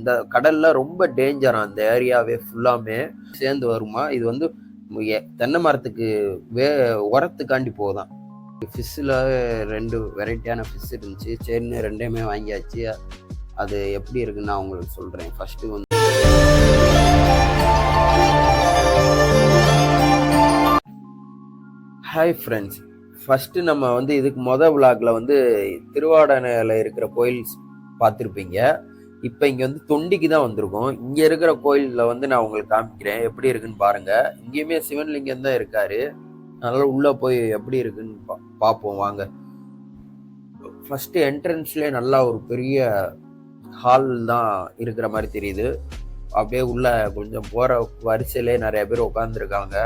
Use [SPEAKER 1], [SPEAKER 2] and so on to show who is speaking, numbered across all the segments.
[SPEAKER 1] அந்த கடல்ல ரொம்ப டேஞ்சரா அந்த ஏரியாவே ஃபுல்லாமே சேர்ந்து வருமா. இது வந்து தென்னை மரத்துக்கு உரத்துக்காண்டி போகுதாம். ஃபிஷ்ஷில் 2 வெரைட்டியான ஃபிஷ் இருந்துச்சு. சரின்னு 2மே வாங்கியாச்சு. அது எப்படி இருக்குன்னு நான் உங்களுக்கு சொல்கிறேன். ஃபஸ்ட்டு வந்து ஹாய் ஃப்ரெண்ட்ஸ், ஃபஸ்ட்டு நம்ம வந்து இதுக்கு விளாகில் வந்து திருவாடனையில் இருக்கிற கோயில் பார்த்துருப்பீங்க. இப்போ இங்கே வந்து தொண்டிக்கு தான் வந்திருக்கோம். இங்கே இருக்கிற கோயிலில் வந்து நான் உங்களுக்கு காமிக்கிறேன் எப்படி இருக்குன்னு பாருங்கள். இங்கேயுமே சிவன்லிங்கம் தான் இருக்கார். அதனால் உள்ளே போய் எப்படி இருக்குன்னு பார்ப்போம் வாங்க. ஃபஸ்ட்டு என்ட்ரன்ஸ்லேயே நல்லா ஒரு பெரிய ஹால் தான் இருக்கிற மாதிரி தெரியுது. அப்படியே உள்ள கொஞ்சம் போகிற வரிசையிலே நிறைய பேர் உட்காந்துருக்காங்க.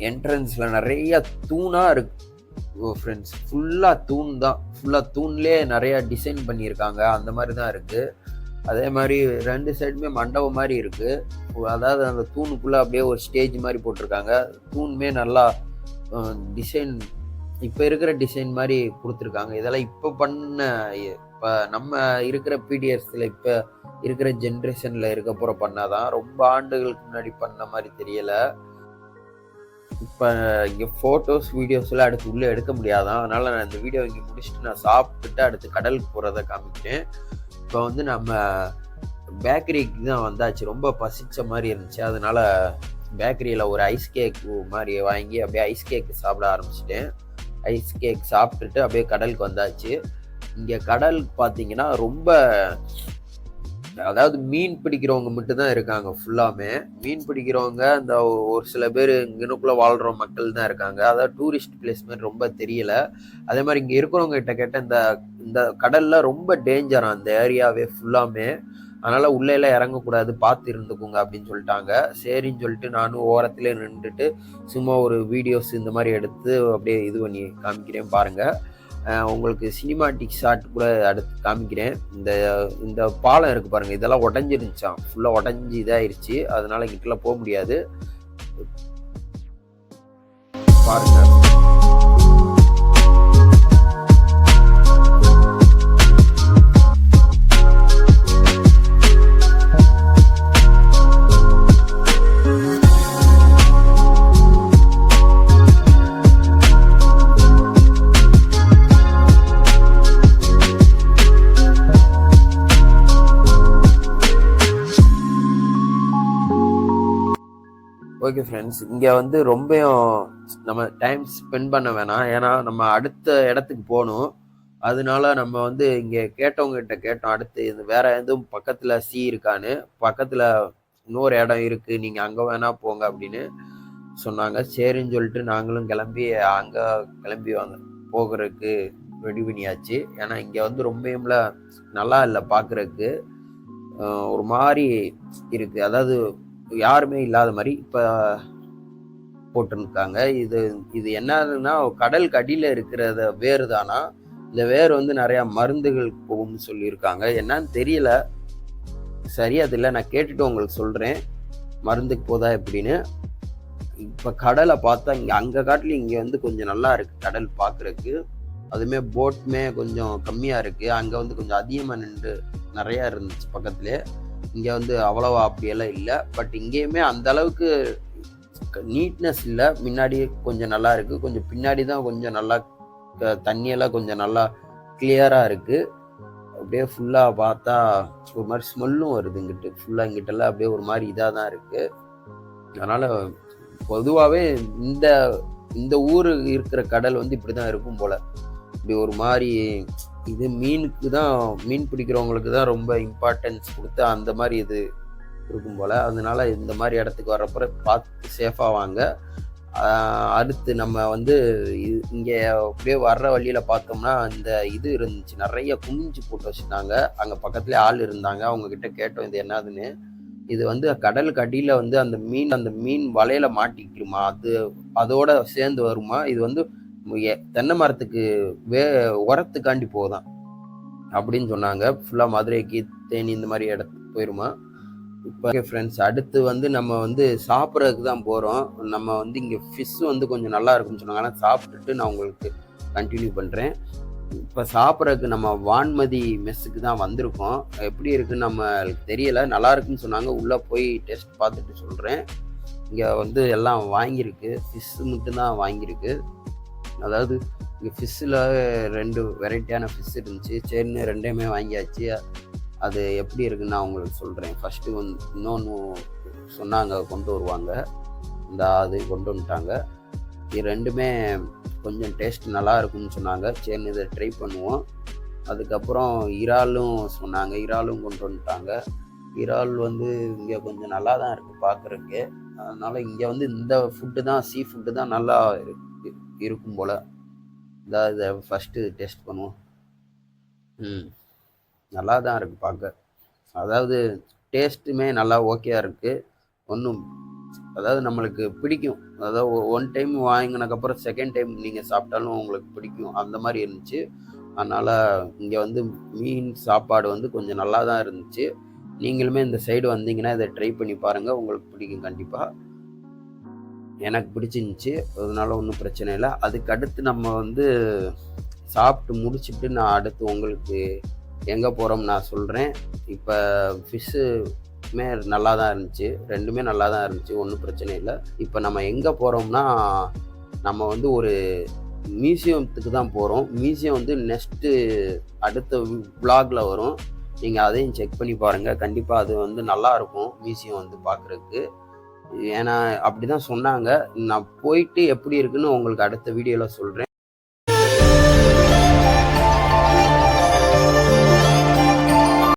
[SPEAKER 1] என்ட்ரன்ஸில் நிறைய தூணாக இருக்கு ஃப்ரெண்ட்ஸ். ஃபுல்லாக தூண் தான். ஃபுல்லாக தூண்லேயே நிறையா டிசைன் பண்ணியிருக்காங்க. அந்த மாதிரி தான் இருக்குது. அதே மாதிரி 2 சைடுமே மண்டபம் மாதிரி இருக்குது. அதாவது அந்த தூணுக்குள்ளே அப்படியே ஒரு ஸ்டேஜ் மாதிரி போட்டிருக்காங்க. தூணுமே நல்லா டிசைன் இப்போ இருக்கிற டிசைன் மாதிரி கொடுத்துருக்காங்க. இதெல்லாம் இப்போ நம்ம இருக்கிற பிடிஎஸ்ல இப்போ இருக்கிற ஜென்ரேஷனில் இருக்க போகிற பண்ணாதான். ரொம்ப ஆண்டுகளுக்கு முன்னாடி பண்ண மாதிரி தெரியலை. இப்போ இங்கே ஃபோட்டோஸ் வீடியோஸ்லாம் அடுத்து உள்ளே எடுக்க முடியாதான். அதனால் நான் இந்த வீடியோ இங்கே முடிச்சுட்டு நான் சாப்பிட்டுட்டு அடுத்து கடலுக்கு போகிறத காமிக்கிறேன். இப்போ வந்து நம்ம பேக்கரிக்கு தான் வந்தாச்சு. ரொம்ப பசிச்ச மாதிரி இருந்துச்சு. அதனால் பேக்கரியில் ஒரு ஐஸ் கேக் மாதிரி வாங்கி அப்படியே ஐஸ் கேக் சாப்பிட ஆரம்பிச்சிட்டேன். ஐஸ் கேக் சாப்பிட்டுட்டு அப்படியே கடலுக்கு வந்தாச்சு. இங்கே கடலுக்கு பார்த்தீங்கன்னா ரொம்ப, அதாவது மீன் பிடிக்கிறவங்க மட்டும்தான் இருக்காங்க. ஃபுல்லாமே மீன் பிடிக்கிறவங்க, இந்த ஒரு சில பேர் இங்கனுக்குள்ளே வாழ்கிற மக்கள் தான் இருக்காங்க. அதாவது டூரிஸ்ட் பிளேஸ் மாதிரி ரொம்ப தெரியல. அதே மாதிரி இங்கே இருக்கிறவங்க கிட்ட கேட்ட இந்த கடலில் ரொம்ப டேஞ்சரா அந்த ஏரியாவே ஃபுல்லாமே. அதனால் உள்ளேலாம் இறங்கக்கூடாது, பார்த்து இருந்துக்குங்க அப்படின்னு சொல்லிட்டாங்க. சரின்னு சொல்லிட்டு நானும் ஓரத்துலேயே நின்றுட்டு சும்மா ஒரு வீடியோஸ் இந்த மாதிரி எடுத்து அப்படியே இது பண்ணி காமிக்கிறேன் பாருங்கள். உங்களுக்கு சினிமாட்டிக் ஷாட் கூட அடுத்து காமிக்கிறேன். இந்த பாலம் இருக்குது பாருங்கள், இதெல்லாம் உடஞ்சிருந்துச்சான். ஃபுல்லாக உடஞ்சி இதாகிருச்சு. அதனால் கிட்டலாம் போக முடியாது பாருங்கள். ஓகே ஃப்ரெண்ட்ஸ், இங்கே வந்து ரொம்பவும் நம்ம டைம் ஸ்பெண்ட் பண்ண வேணாம். ஏன்னா நம்ம அடுத்த இடத்துக்கு போகணும். அதனால நம்ம வந்து இங்கே கேட்டவங்ககிட்ட கேட்டோம், அடுத்து இந்த வேறு எதுவும் பக்கத்தில் இருக்கான்னு. பக்கத்தில் இன்னொரு இடம் இருக்குது, நீங்கள் அங்கே வேணா போங்க அப்படின்னு சொன்னாங்க. சரின்னு சொல்லிட்டு நாங்களும் கிளம்பி போகிறதுக்கு ரெடி பண்ணியாச்சு. ஏன்னா இங்கே வந்து ரொம்பவும்ல நல்லா இல்லை பார்க்குறதுக்கு, ஒரு மாதிரி இருக்குது. அதாவது யாருமே இல்லாத மாதிரி இப்போ போட்டுருக்காங்க. இது என்னதுன்னா கடலுக்கு அடியில் இருக்கிறத வேறு தானா. இந்த வேர் வந்து நிறையா மருந்துகள் போகும்னு சொல்லியிருக்காங்க. என்னன்னு தெரியல சரியா தெரியல. நான் கேட்டுட்டு உங்களுக்கு சொல்கிறேன் மருந்துக்கு போதா எப்படின்னு. இப்போ கடலை பார்த்தா அங்கே காட்டிலும் இங்கே வந்து கொஞ்சம் நல்லா இருக்குது கடல் பார்க்குறதுக்கு. அதுவுமே போட்டுமே கொஞ்சம் கம்மியாக இருக்குது. அங்கே வந்து கொஞ்சம் அதிகமாக நின்று நிறையா இருந்துச்சு பக்கத்துலேயே. இங்கே வந்து அவ்வளவா அப்படியெல்லாம் இல்லை. பட் இங்கேயுமே அந்த அளவுக்கு நீட்னஸ் இல்லை. முன்னாடி கொஞ்சம் நல்லா இருக்குது, கொஞ்சம் பின்னாடி தான் கொஞ்சம் நல்லா தண்ணியெல்லாம் கொஞ்சம் நல்லா கிளியராக இருக்குது. அப்படியே ஃபுல்லாக பார்த்தா ஒரு மாதிரி ஸ்மெல்லும் வருது இங்கிட்டு. ஃபுல்லாக இங்கிட்டெல்லாம் அப்படியே ஒரு மாதிரி இதாக தான் இருக்குது. அதனால் பொதுவாகவே இந்த ஊர் இருக்கிற கடல் வந்து இப்படி தான் இருக்கும் போல். இப்படி ஒரு மாதிரி இது மீனுக்கு தான், மீன் பிடிக்கிறவங்களுக்கு தான் ரொம்ப இம்பார்ட்டன்ஸ் கொடுத்து அந்த மாதிரி இது இருக்கும் போல். அதனால இந்த மாதிரி இடத்துக்கு வர்றப்ப பார்த்து சேஃபாக வாங்க. அடுத்து நம்ம வந்து இங்கே அப்படியே வர்ற வழியில் பார்த்தோம்னா இந்த இது இருந்துச்சு, நிறைய குமிஞ்சு போட்டு வச்சுருந்தாங்க. அங்கே பக்கத்துலேயே ஆள் இருந்தாங்க. அவங்கக்கிட்ட கேட்டோம் இது என்னதுன்னு. இது வந்து கடலுக்கு அடியில் வந்து அந்த மீன் வலையில் மாட்டிக்கிட்டுமா, அதோட சேர்ந்து வருமா. இது வந்து தென்னை மரத்துக்கு உரத்துக்காண்டி போகுதான் அப்படின்னு சொன்னாங்க. ஃபுல்லாக மதுரைக்கு தேனி இந்த மாதிரி இடத்துக்கு போயிருமா. இப்போ ஃப்ரெண்ட்ஸ், அடுத்து வந்து நம்ம வந்து சாப்பிட்றதுக்கு தான் போகிறோம். நம்ம வந்து இங்கே ஃபிஷ் வந்து கொஞ்சம் நல்லா இருக்கும்னு சொன்னாங்க. ஆனால் சாப்பிட்டுட்டு நான் உங்களுக்கு கண்டினியூ பண்ணுறேன். இப்போ சாப்பிட்றதுக்கு நம்ம வான்மதி மெஸ்ஸுக்கு தான் வந்திருக்கோம். எப்படி இருக்குன்னு நம்மளுக்கு தெரியல. நல்லா இருக்குன்னு சொன்னாங்க. உள்ளே போய் டேஸ்ட் பார்த்துட்டு சொல்கிறேன். இங்கே வந்து எல்லாம் வாங்கியிருக்கு. ஃபிஷ்ஷு மட்டும் தான் வாங்கியிருக்கு. அதாவது இங்கே ஃபிஷ்ஷில் 2 வெரைட்டியான ஃபிஷ் இருந்துச்சு. சரின்னு 2மே வாங்கியாச்சு. அது எப்படி இருக்குன்னு நான் உங்களுக்கு சொல்கிறேன். ஃபஸ்ட்டு வந்து இன்னொன்று சொன்னாங்க கொண்டு வருவாங்க. அது கொண்டு வந்துட்டாங்க. இது 2மே கொஞ்சம் டேஸ்ட் நல்லா இருக்குன்னு சொன்னாங்க. சரின்னு இதை ட்ரை பண்ணுவோம். அதுக்கப்புறம் இறாலும் சொன்னாங்க. இறாலும் கொண்டு வந்துட்டாங்க. இறால் வந்து இங்கே கொஞ்சம் நல்லா தான் இருக்குது பார்க்குறதுக்கு. அதனால் இங்கே வந்து இந்த ஃபுட்டு தான் சீ ஃபுட்டு தான் நல்லா இருக்கும் போல். இதை ஃபஸ்ட்டு டேஸ்ட் பண்ணுவோம். நல்லா தான் இருக்குது பார்க்க. அதாவது டேஸ்ட்டுமே நல்லா ஓகேயா இருக்குது. ஒன்றும் அதாவது நம்மளுக்கு பிடிக்கும். அதாவது 1 டைம் வாங்கினதுக்கப்புறம் 2nd டைம் நீங்கள் சாப்பிட்டாலும் உங்களுக்கு பிடிக்கும். அந்த மாதிரி இருந்துச்சு. அதனால் இங்கே வந்து மீன் சாப்பாடு வந்து கொஞ்சம் நல்லா தான் இருந்துச்சு. நீங்களுமே இந்த சைடு வந்தீங்கன்னா இதை ட்ரை பண்ணி பாருங்கள். உங்களுக்கு பிடிக்கும் கண்டிப்பாக. எனக்கு பிடிச்சிருந்துச்சி. அதனால ஒன்றும் பிரச்சனை இல்லை. அதுக்கு அடுத்து நம்ம வந்து சாப்பிட்டு முடிச்சுட்டு நான் அடுத்து உங்களுக்கு எங்கே போகிறோம் நான் சொல்கிறேன். இப்போ ஃபிஷ்ஷுமே நல்லா தான் இருந்துச்சு. 2மே நல்லா தான் இருந்துச்சு. ஒன்றும் பிரச்சனை இல்லை. இப்போ நம்ம எங்கே போகிறோம்னா நம்ம வந்து ஒரு மியூசியத்துக்கு தான் போகிறோம். மியூசியம் வந்து நெக்ஸ்ட்டு அடுத்த வ்ளாகில் வரும். நீங்கள் அதையும் செக் பண்ணி பாருங்கள். கண்டிப்பாக அது வந்து நல்லாயிருக்கும் மியூசியம் வந்து பார்க்குறதுக்கு. ஏன்னா அப்படி தான் சொன்னாங்க. நான் போயிட்டு எப்படி இருக்குன்னு உங்களுக்கு அடுத்த வீடியோவில் சொல்கிறேன்.